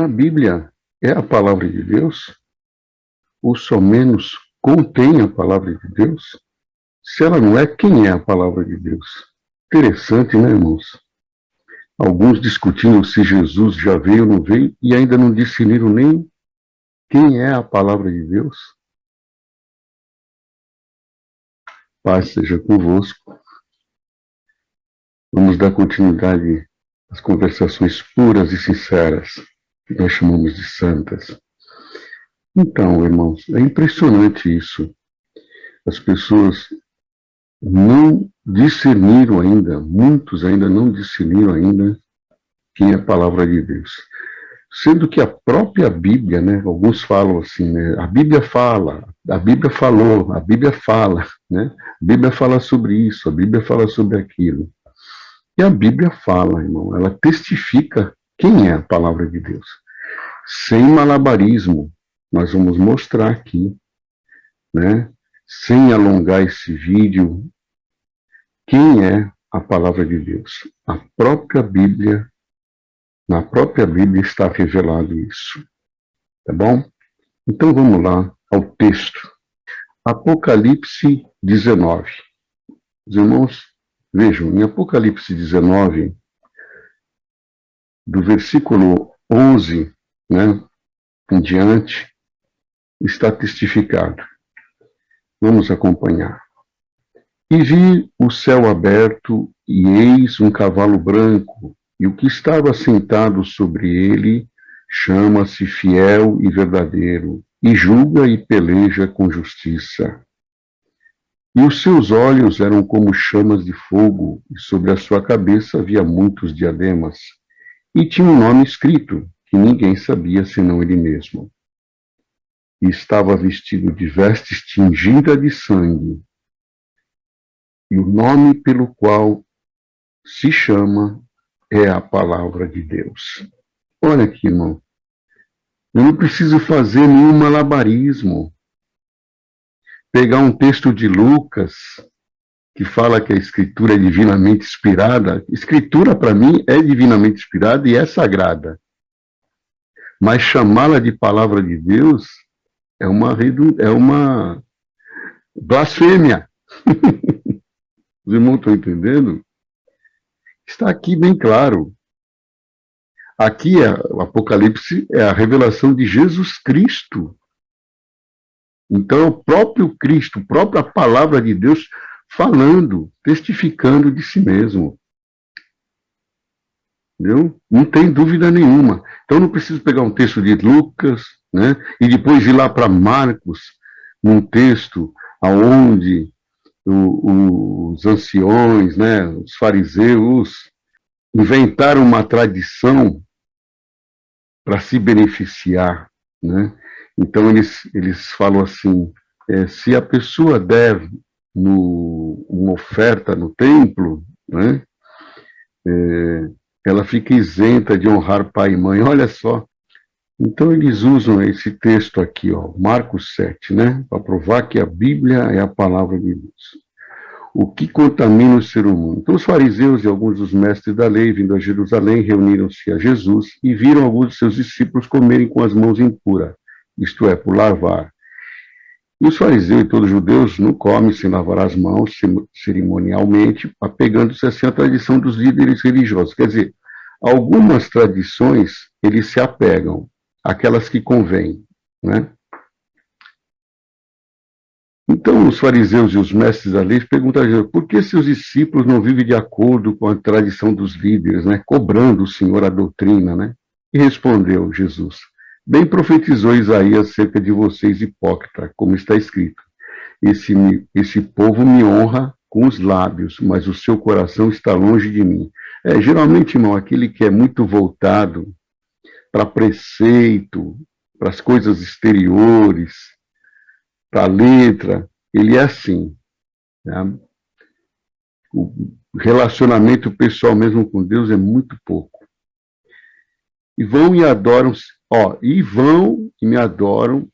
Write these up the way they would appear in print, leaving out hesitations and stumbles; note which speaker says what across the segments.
Speaker 1: A Bíblia é a palavra de Deus? Ou somente contém a palavra de Deus? Se ela não é, quem é a palavra de Deus? Interessante, né, irmãos? Alguns discutindo se Jesus já veio ou não veio e ainda não definiram nem quem é a palavra de Deus. Paz seja convosco. Vamos dar continuidade às conversações puras e sinceras, que nós chamamos de santas. Então, irmãos, é impressionante isso. As pessoas não discerniram ainda, muitos ainda não discerniram ainda quem é a palavra de Deus. Sendo que a própria Bíblia, né, alguns falam assim, né, a Bíblia fala, a Bíblia falou, a Bíblia fala, né, a Bíblia fala sobre isso, a Bíblia fala sobre aquilo. E a Bíblia fala, irmão, ela testifica quem é a palavra de Deus. Sem malabarismo, nós vamos mostrar aqui, né, sem alongar esse vídeo, quem é a palavra de Deus. A própria Bíblia, na própria Bíblia está revelado isso. Tá bom? Então vamos lá ao texto. Apocalipse 19. Os irmãos, vejam, em Apocalipse 19, do versículo 11, né, em diante, está testificado. Vamos acompanhar. E vi o céu aberto, e eis um cavalo branco, e o que estava sentado sobre ele chama-se Fiel e Verdadeiro, e julga e peleja com justiça. E os seus olhos eram como chamas de fogo, e sobre a sua cabeça havia muitos diademas, e tinha um nome escrito, que ninguém sabia senão ele mesmo. E estava vestido de vestes tingidas de sangue, e o nome pelo qual se chama é a palavra de Deus. Olha aqui, irmão. Eu não preciso fazer nenhum malabarismo. Pegar um texto de Lucas, que fala que a Escritura é divinamente inspirada. Escritura, para mim, é divinamente inspirada e é sagrada. Mas chamá-la de palavra de Deus é uma blasfêmia. Os irmãos estão entendendo? Está aqui bem claro. Aqui, o Apocalipse é a revelação de Jesus Cristo. Então, o próprio Cristo, a própria palavra de Deus, falando, testificando de si mesmo. Entendeu? Não tem dúvida nenhuma. Então, não preciso pegar um texto de Lucas, né, e depois ir lá para Marcos, num texto aonde os anciões, né, os fariseus, inventaram uma tradição para se beneficiar, né? Então eles falam assim, se a pessoa der uma oferta no templo, né, ela fica isenta de honrar pai e mãe. Olha só. Então eles usam esse texto aqui, ó, Marcos 7, né, para provar que a Bíblia é a palavra de Deus. O que contamina o ser humano? Então os fariseus e alguns dos mestres da lei, vindo a Jerusalém, reuniram-se a Jesus e viram alguns de seus discípulos comerem com as mãos impuras, isto é, por lavar. E os fariseus e todos os judeus não comem sem lavar as mãos cerimonialmente, apegando-se assim à tradição dos líderes religiosos. Quer dizer, algumas tradições eles se apegam, aquelas que convêm, né? Então, os fariseus e os mestres da lei perguntaram a Jesus, por que seus discípulos não vivem de acordo com a tradição dos líderes, né, cobrando o Senhor a doutrina, né? E respondeu Jesus, bem profetizou Isaías acerca de vocês, hipócritas, como está escrito, esse povo me honra com os lábios, mas o seu coração está longe de mim. Geralmente, irmão, aquele que é muito voltado para preceito, para as coisas exteriores, para a letra, ele é assim. Né? O relacionamento pessoal mesmo com Deus é muito pouco. E vão e adoram, e vão e me adoram,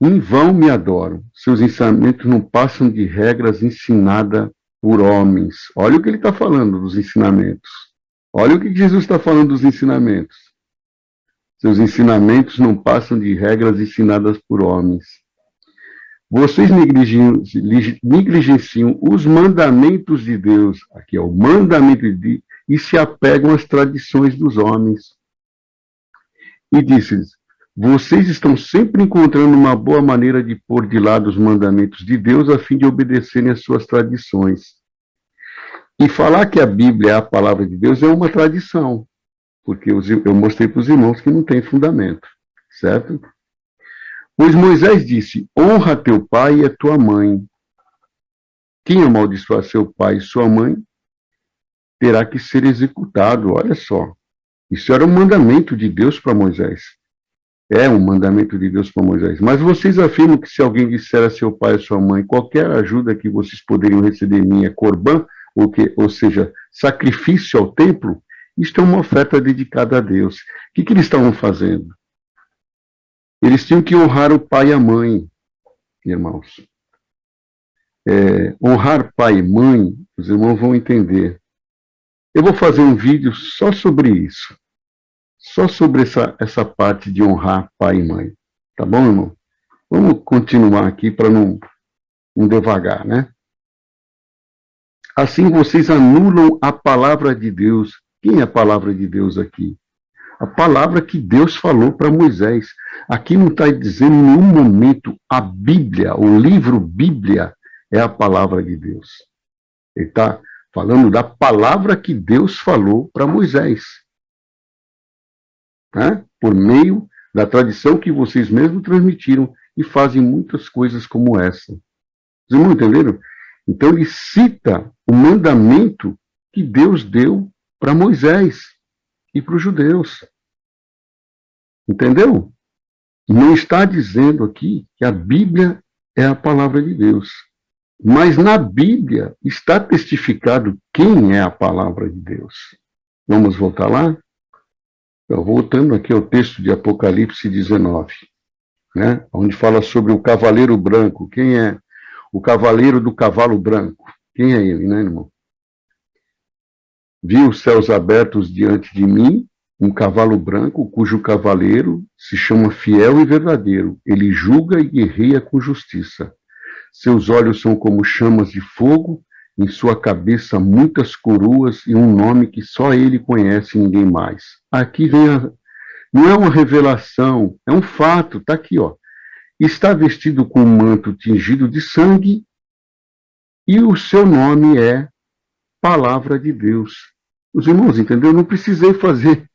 Speaker 1: em vão me adoram. Seus ensinamentos não passam de regras ensinadas por homens. Olha o que ele está falando dos ensinamentos. Olha o que Jesus está falando dos ensinamentos. Seus ensinamentos não passam de regras ensinadas por homens. Vocês negligenciam os mandamentos de Deus, aqui é o mandamento de Deus, e se apegam às tradições dos homens. E disse-lhes, vocês estão sempre encontrando uma boa maneira de pôr de lado os mandamentos de Deus a fim de obedecerem às suas tradições. E falar que a Bíblia é a palavra de Deus é uma tradição, porque eu mostrei para os irmãos que não tem fundamento, certo? Pois Moisés disse, honra teu pai e a tua mãe. Quem amaldiçoar seu pai e sua mãe terá que ser executado. Olha só, isso era um mandamento de Deus para Moisés. É um mandamento de Deus para Moisés. Mas vocês afirmam que se alguém disser a seu pai ou sua mãe, qualquer ajuda que vocês poderiam receber minha é corbã, ou seja, sacrifício ao templo, isto é uma oferta dedicada a Deus. O que eles estavam fazendo? Eles tinham que honrar o pai e a mãe, irmãos. Honrar pai e mãe, os irmãos vão entender. Eu vou fazer um vídeo só sobre isso. Só sobre essa parte de honrar pai e mãe. Tá bom, irmão? Vamos continuar aqui para não devagar, né? Assim vocês anulam a palavra de Deus. Quem é a palavra de Deus aqui? A palavra que Deus falou para Moisés. Aqui não está dizendo em nenhum momento a Bíblia, o livro Bíblia é a palavra de Deus. Ele está falando da palavra que Deus falou para Moisés. Né? Por meio da tradição que vocês mesmos transmitiram e fazem muitas coisas como essa. Vocês não entenderam? Então ele cita o mandamento que Deus deu para Moisés e para os judeus. Entendeu? Não está dizendo aqui que a Bíblia é a palavra de Deus. Mas na Bíblia está testificado quem é a palavra de Deus. Vamos voltar lá? Voltando aqui ao texto de Apocalipse 19, né? Onde fala sobre o cavaleiro branco. Quem é o cavaleiro do cavalo branco? Quem é ele, né, irmão? Vi os céus abertos diante de mim, um cavalo branco, cujo cavaleiro se chama Fiel e Verdadeiro. Ele julga e guerreia com justiça. Seus olhos são como chamas de fogo, em sua cabeça muitas coroas e um nome que só ele conhece e ninguém mais. Aqui vem não é uma revelação, é um fato, está aqui, ó. Está vestido com um manto tingido de sangue e o seu nome é Palavra de Deus. Os irmãos, entendeu? Eu não precisei fazer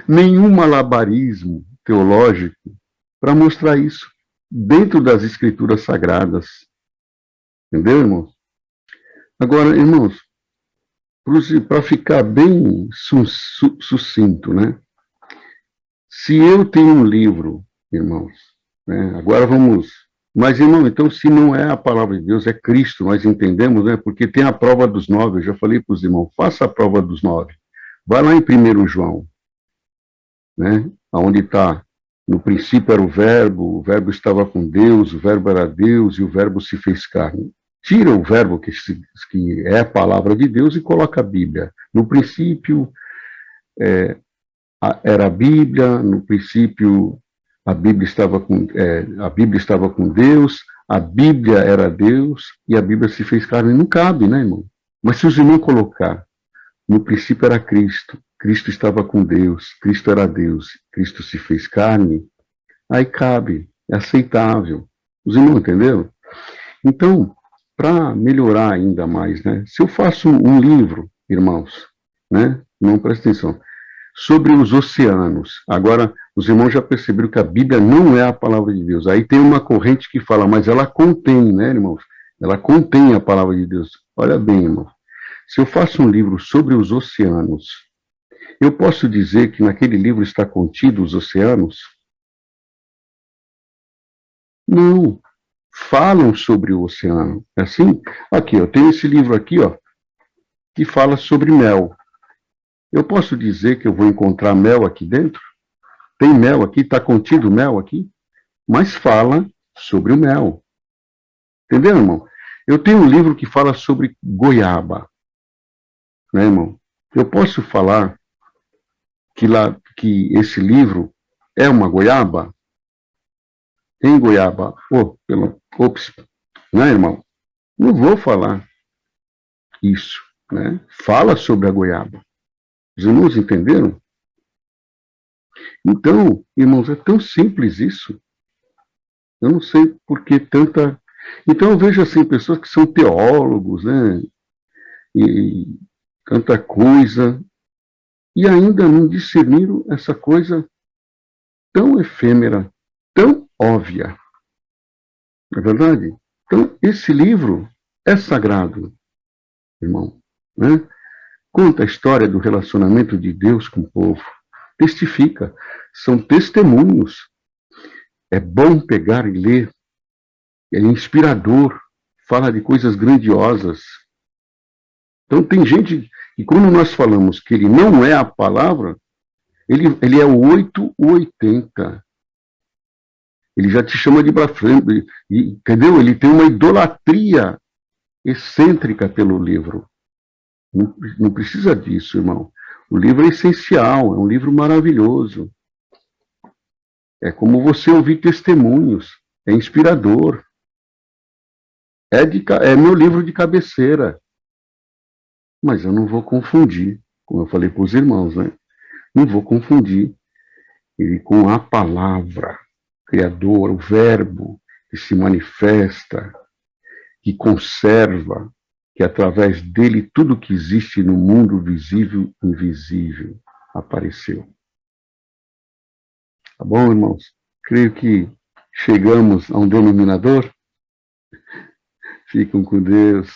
Speaker 1: nenhum malabarismo teológico para mostrar isso dentro das Escrituras Sagradas. Entendeu, irmãos? Agora, irmãos, para ficar bem sucinto, né? Se eu tenho um livro, irmãos, né? Agora vamos... Mas, irmão, então, se não é a palavra de Deus, é Cristo, nós entendemos, né? Porque tem a prova dos 9, eu já falei para os irmãos, faça a prova dos 9. Vai lá em 1 João, né? Onde está, no princípio era o verbo estava com Deus, o verbo era Deus e o verbo se fez carne. Tira o verbo que é a palavra de Deus e coloca a Bíblia. No princípio era a Bíblia, no princípio a Bíblia estava com Deus, a Bíblia era Deus e a Bíblia se fez carne. Não cabe, né, irmão? Mas se os irmãos colocar, no princípio era Cristo, Cristo estava com Deus, Cristo era Deus, Cristo se fez carne, aí cabe, é aceitável. Os irmãos entenderam? Então, para melhorar ainda mais, né? Se eu faço um livro, irmãos, né? Não presta atenção, sobre os oceanos. Agora, os irmãos já perceberam que a Bíblia não é a palavra de Deus. Aí tem uma corrente que fala, mas ela contém, né, irmãos? Ela contém a palavra de Deus. Olha bem, irmãos. Se eu faço um livro sobre os oceanos, eu posso dizer que naquele livro está contido os oceanos? Não. Falam sobre o oceano. É assim? Aqui, eu tenho esse livro aqui, ó, que fala sobre mel. Eu posso dizer que eu vou encontrar mel aqui dentro? Tem mel aqui? Está contido mel aqui? Mas fala sobre o mel. Entendeu, irmão? Eu tenho um livro que fala sobre goiaba. Né, irmão? Eu posso falar que esse livro é uma goiaba? Em goiaba? Ops, né, irmão? Não vou falar isso, né? Fala sobre a goiaba. Os irmãos entenderam? Então, irmãos, é tão simples isso. Eu não sei por que tanta... Então eu vejo assim, pessoas que são teólogos, né? E tanta coisa, e ainda não discerniram essa coisa tão efêmera, tão óbvia. Não é verdade? Então, esse livro é sagrado, irmão. Né? Conta a história do relacionamento de Deus com o povo. Testifica. São testemunhos. É bom pegar e ler. É inspirador. Fala de coisas grandiosas. Então, tem gente que, quando nós falamos que ele não é a palavra, ele é o 880. Ele já te chama de blasfemo, entendeu? Ele tem uma idolatria excêntrica pelo livro. Não precisa disso, irmão. O livro é essencial, é um livro maravilhoso. É como você ouvir testemunhos, é inspirador. É meu livro de cabeceira. Mas eu não vou confundir, como eu falei para os irmãos, né? Não vou confundir ele com a palavra, Criador, o Verbo que se manifesta, que conserva, que através dele tudo que existe no mundo visível e invisível apareceu. Tá bom, irmãos? Creio que chegamos a um denominador. Fiquem com Deus.